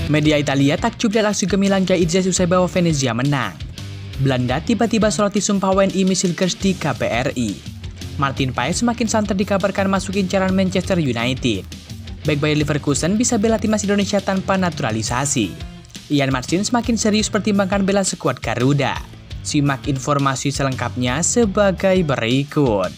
Media Italia takjub dan aksi gemilang Jaitzes usai bawa Venezia menang. Belanda tiba-tiba soroti sumpah WNI Miss Hilgers di KBRI. Martin Paes semakin santer dikabarkan masuk incaran Manchester United. Back Bayer Leverkusen bisa bela timnas Indonesia tanpa naturalisasi. Ian Martin semakin serius pertimbangkan bela skuad Garuda. Simak informasi selengkapnya sebagai berikut.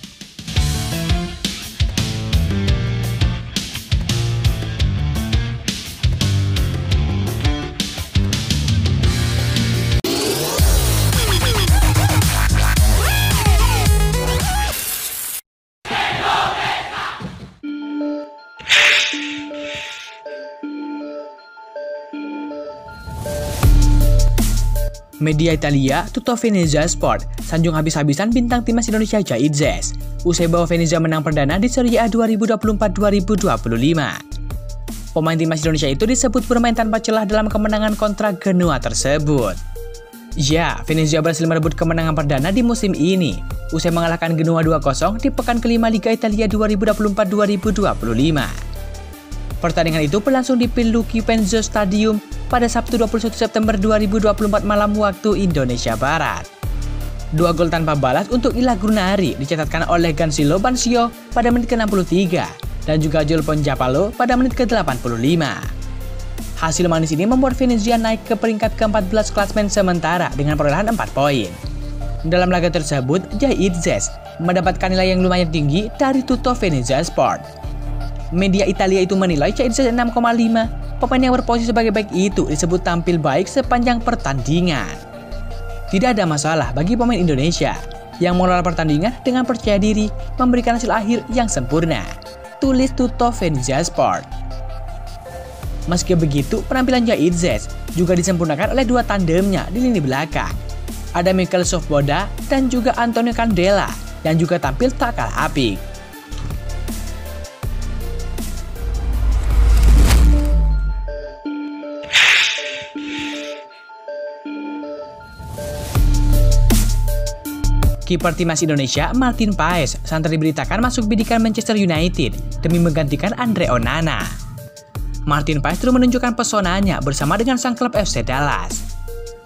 Media Italia, Tutto Venezia Sport, sanjung habis-habisan bintang timnas Indonesia Jaitzes usai bawa Venezia menang perdana di Serie A 2024-2025. Pemain timnas Indonesia itu disebut bermain tanpa celah dalam kemenangan kontra Genoa tersebut. Ya, Venezia berhasil merebut kemenangan perdana di musim ini usai mengalahkan Genoa 2-0 di pekan kelima Liga Italia 2024-2025. Pertandingan itu berlangsung di Pilucci Penzo Stadium pada Sabtu 21 September 2024 malam waktu Indonesia Barat. 2 gol tanpa balas untuk Ila Grunari dicatatkan oleh Gansilo Bansio pada menit ke-63 dan juga Joel Ponjapalo pada menit ke-85. Hasil manis ini membuat Venezia naik ke peringkat ke-14 klasmen sementara dengan perolehan 4 poin. Dalam laga tersebut, Jaitzes mendapatkan nilai yang lumayan tinggi dari Tutto Venezia Sport. Media Italia itu menilai Jaitzes 6,5. Pemain yang berposisi sebagai back itu disebut tampil baik sepanjang pertandingan. Tidak ada masalah bagi pemain Indonesia yang mengelola pertandingan dengan percaya diri memberikan hasil akhir yang sempurna, tulis Tutto Venezia Sport. Meski begitu, penampilan Jaitzes juga disempurnakan oleh 2 tandemnya di lini belakang. Ada Michael Svoboda dan juga Antonio Candela yang juga tampil tak kalah apik. Kiper timnas Indonesia Martin Paes santer diberitakan masuk bidikan Manchester United demi menggantikan Andre Onana. Martin Paes terus menunjukkan pesonanya bersama dengan sang klub FC Dallas.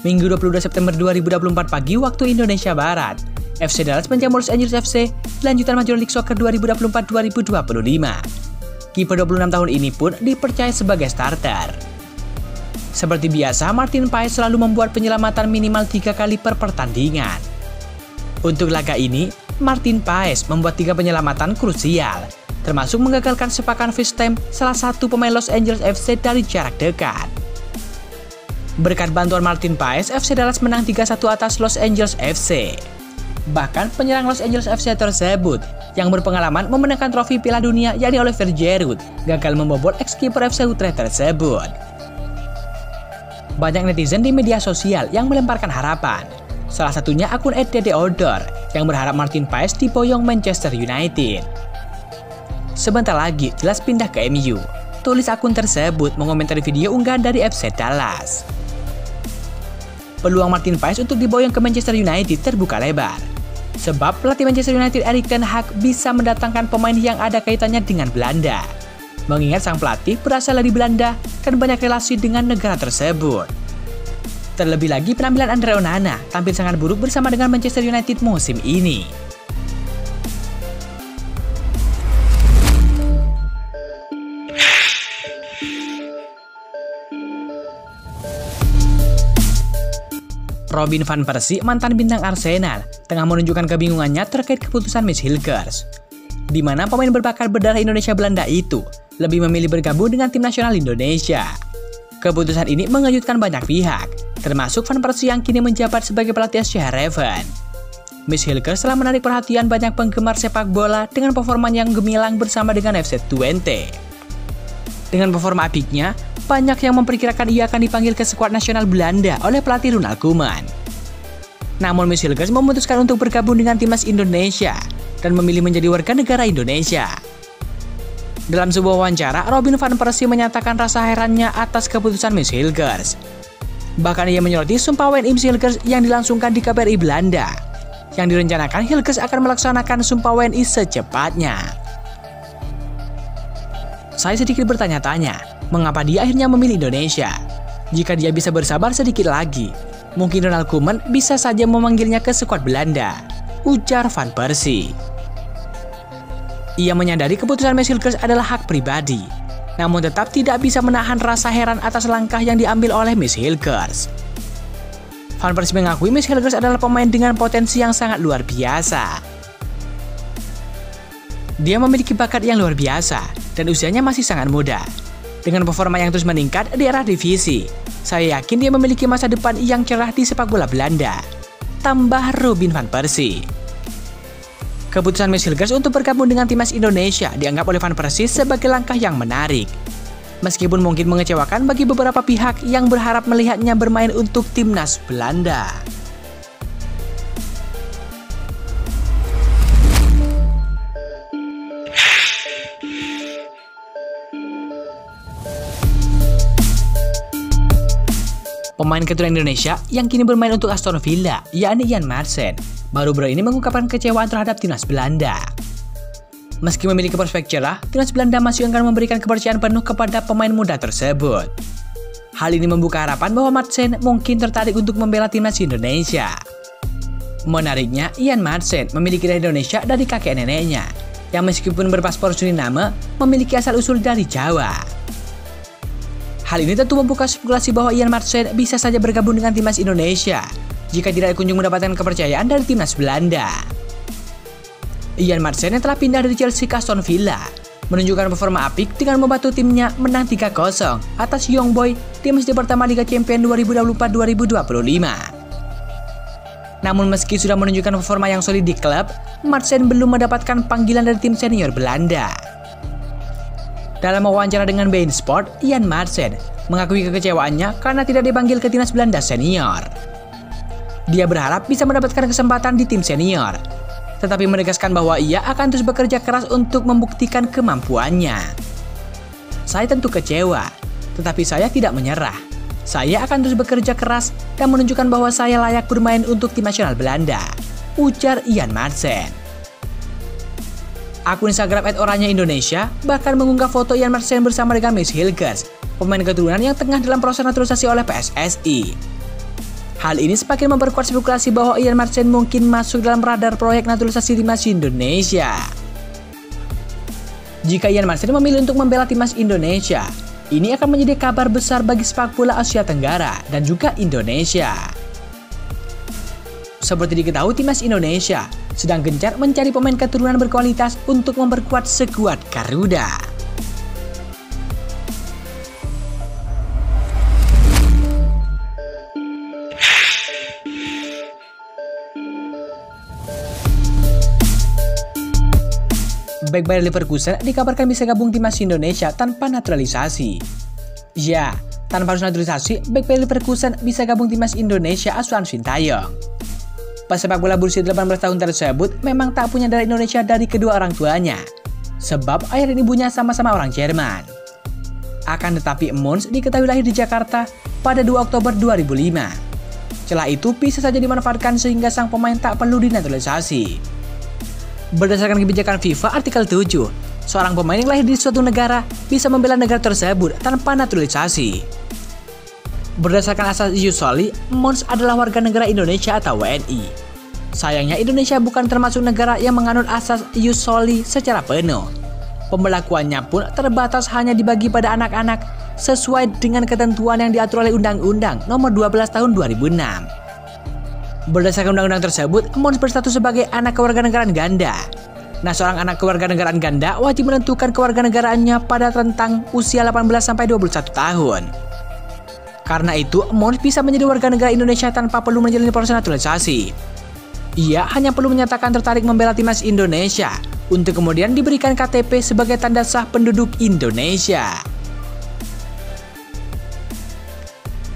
Minggu 22 September 2024 pagi waktu Indonesia Barat, FC Dallas menjamu Los Angeles FC lanjutan Major League Soccer 2024-2025. Kiper 26 tahun ini pun dipercaya sebagai starter. Seperti biasa, Martin Paes selalu membuat penyelamatan minimal 3 kali per pertandingan. Untuk laga ini, Martin Paes membuat 3 penyelamatan krusial, termasuk menggagalkan sepakan FaceTime salah satu pemain Los Angeles FC dari jarak dekat. Berkat bantuan Martin Paes, FC Dallas menang 3-1 atas Los Angeles FC. Bahkan penyerang Los Angeles FC tersebut yang berpengalaman memenangkan trofi Piala Dunia yakni Oliver Giroud gagal membobol ex-kiper FC Utrecht tersebut. Banyak netizen di media sosial yang melemparkan harapan. Salah satunya akun @dedeodor yang berharap Martin Paes diboyong Manchester United. Sebentar lagi jelas pindah ke MU, tulis akun tersebut mengomentari video unggahan dari FC Dallas. Peluang Martin Paes untuk diboyong ke Manchester United terbuka lebar. Sebab pelatih Manchester United Erik ten Hag bisa mendatangkan pemain yang ada kaitannya dengan Belanda. Mengingat sang pelatih berasal dari Belanda dan banyak relasi dengan negara tersebut. Terlebih lagi penampilan Andre Onana tampil sangat buruk bersama dengan Manchester United musim ini. Robin van Persie, mantan bintang Arsenal, tengah menunjukkan kebingungannya terkait keputusan Miss Hilgers, di mana pemain berbakat berdarah Indonesia Belanda itu lebih memilih bergabung dengan tim nasional Indonesia. Keputusan ini mengejutkan banyak pihak, termasuk Van Persie yang kini menjabat sebagai pelatih SC-Heerenveen. Miss Hilgers telah menarik perhatian banyak penggemar sepak bola dengan performanya yang gemilang bersama dengan FC Twente. Dengan performa apiknya, banyak yang memperkirakan ia akan dipanggil ke skuad nasional Belanda oleh pelatih Ronald Koeman. Namun Miss Hilgers memutuskan untuk bergabung dengan timnas Indonesia dan memilih menjadi warga negara Indonesia. Dalam sebuah wawancara, Robin van Persie menyatakan rasa herannya atas keputusan Miss Hilgers. Bahkan ia menyoroti sumpah WNI Miss Hilgers yang dilangsungkan di KBRI Belanda. Yang direncanakan Hilgers akan melaksanakan sumpah WNI secepatnya. Saya sedikit bertanya-tanya, mengapa dia akhirnya memilih Indonesia? Jika dia bisa bersabar sedikit lagi, mungkin Ronald Koeman bisa saja memanggilnya ke skuad Belanda, ujar Van Persie. Ia menyadari keputusan Mads Hilgers adalah hak pribadi, namun tetap tidak bisa menahan rasa heran atas langkah yang diambil oleh Mads Hilgers. Van Persie mengakui Mads Hilgers adalah pemain dengan potensi yang sangat luar biasa. Dia memiliki bakat yang luar biasa dan usianya masih sangat muda. Dengan performa yang terus meningkat di era divisi, saya yakin dia memiliki masa depan yang cerah di sepak bola Belanda, tambah Robin van Persie. Keputusan Mads Hilgers untuk bergabung dengan timnas Indonesia dianggap oleh Van Persie sebagai langkah yang menarik. Meskipun mungkin mengecewakan bagi beberapa pihak yang berharap melihatnya bermain untuk timnas Belanda. Pemain keturunan Indonesia yang kini bermain untuk Aston Villa, yakni Jan Madsen, baru-baru ini mengungkapkan kecewaan terhadap timnas Belanda. Meski memiliki prospek cerah, timnas Belanda masih akan memberikan kepercayaan penuh kepada pemain muda tersebut. Hal ini membuka harapan bahwa Madsen mungkin tertarik untuk membela timnas Indonesia. Menariknya, Jan Madsen memiliki darah Indonesia dari kakek neneknya, yang meskipun berpaspor Suriname, memiliki asal-usul dari Jawa. Hal ini tentu membuka spekulasi bahwa Jan Madsen bisa saja bergabung dengan timnas Indonesia jika tidak kunjung mendapatkan kepercayaan dari timnas Belanda. Jan Madsen yang telah pindah dari Chelsea ke Aston Villa menunjukkan performa apik dengan membantu timnya menang 3-0 atas Young Boys di match pertama Liga Champions 2024-2025. Namun meski sudah menunjukkan performa yang solid di klub, Madsen belum mendapatkan panggilan dari tim senior Belanda. Dalam wawancara dengan beIN Sport, Jan Madsen mengakui kekecewaannya karena tidak dipanggil ke timnas Belanda senior. Dia berharap bisa mendapatkan kesempatan di tim senior, tetapi menegaskan bahwa ia akan terus bekerja keras untuk membuktikan kemampuannya. Saya tentu kecewa, tetapi saya tidak menyerah. Saya akan terus bekerja keras dan menunjukkan bahwa saya layak bermain untuk tim nasional Belanda, ujar Jan Madsen. Akun Instagram @oranye_indonesia bahkan mengunggah foto Jan Madsen bersama dengan Mads Hilgers, pemain keturunan yang tengah dalam proses naturalisasi oleh PSSI. Hal ini semakin memperkuat spekulasi bahwa Jan Madsen mungkin masuk dalam radar proyek naturalisasi timnas Indonesia. Jika Jan Madsen memilih untuk membela timnas Indonesia, ini akan menjadi kabar besar bagi sepak bola Asia Tenggara dan juga Indonesia. Seperti diketahui, timnas Indonesia sedang gencar mencari pemain keturunan berkualitas untuk memperkuat skuad Garuda. Bek Bayer Leverkusen dikabarkan bisa gabung timnas Indonesia tanpa naturalisasi. Ya, tanpa harus naturalisasi, Bek Bayer Leverkusen bisa gabung timnas Indonesia asuhan Sintayong. Pesepak bola berusia 18 tahun tersebut memang tak punya darah Indonesia dari kedua orang tuanya, sebab ayah dan ibunya sama-sama orang Jerman. Akan tetapi Mons diketahui lahir di Jakarta pada 2 Oktober 2005. Celah itu bisa saja dimanfaatkan sehingga sang pemain tak perlu dinaturalisasi. Berdasarkan kebijakan FIFA artikel 7, seorang pemain yang lahir di suatu negara bisa membela negara tersebut tanpa naturalisasi. Berdasarkan asas ius soli, Mons adalah warga negara Indonesia atau WNI. Sayangnya Indonesia bukan termasuk negara yang menganut asas ius soli secara penuh. Pembelakuannya pun terbatas hanya dibagi pada anak-anak sesuai dengan ketentuan yang diatur oleh Undang-Undang Nomor 12 Tahun 2006. Berdasarkan undang-undang tersebut, Mons berstatus sebagai anak kewarganegaraan ganda. Nah, seorang anak kewarganegaraan ganda wajib menentukan kewarganegaraannya pada rentang usia 18-21 tahun. Karena itu, Mons bisa menjadi warga negara Indonesia tanpa perlu menjalani proses naturalisasi. Ia hanya perlu menyatakan tertarik membela timnas Indonesia untuk kemudian diberikan KTP sebagai tanda sah penduduk Indonesia.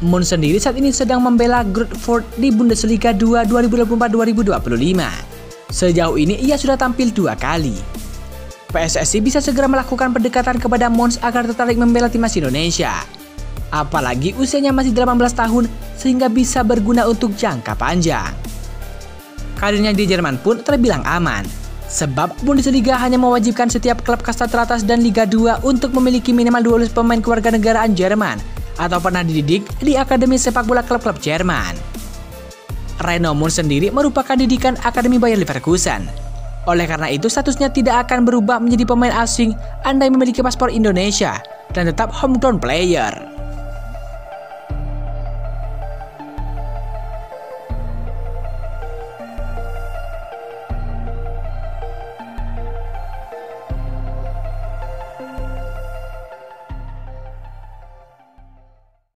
Mons sendiri saat ini sedang membela Grutford di Bundesliga 2 2024-2025. Sejauh ini ia sudah tampil 2 kali. PSSI bisa segera melakukan pendekatan kepada Mons agar tertarik membela timnas Indonesia. Apalagi usianya masih 18 tahun sehingga bisa berguna untuk jangka panjang. Karirnya di Jerman pun terbilang aman, sebab Bundesliga hanya mewajibkan setiap klub kasta teratas dan Liga 2 untuk memiliki minimal 12 pemain kewarganegaraan Jerman atau pernah dididik di Akademi Sepak Bola klub-klub Jerman. Reino Moon sendiri merupakan didikan Akademi Bayer Leverkusen. Oleh karena itu, statusnya tidak akan berubah menjadi pemain asing andai memiliki paspor Indonesia dan tetap homegrown player.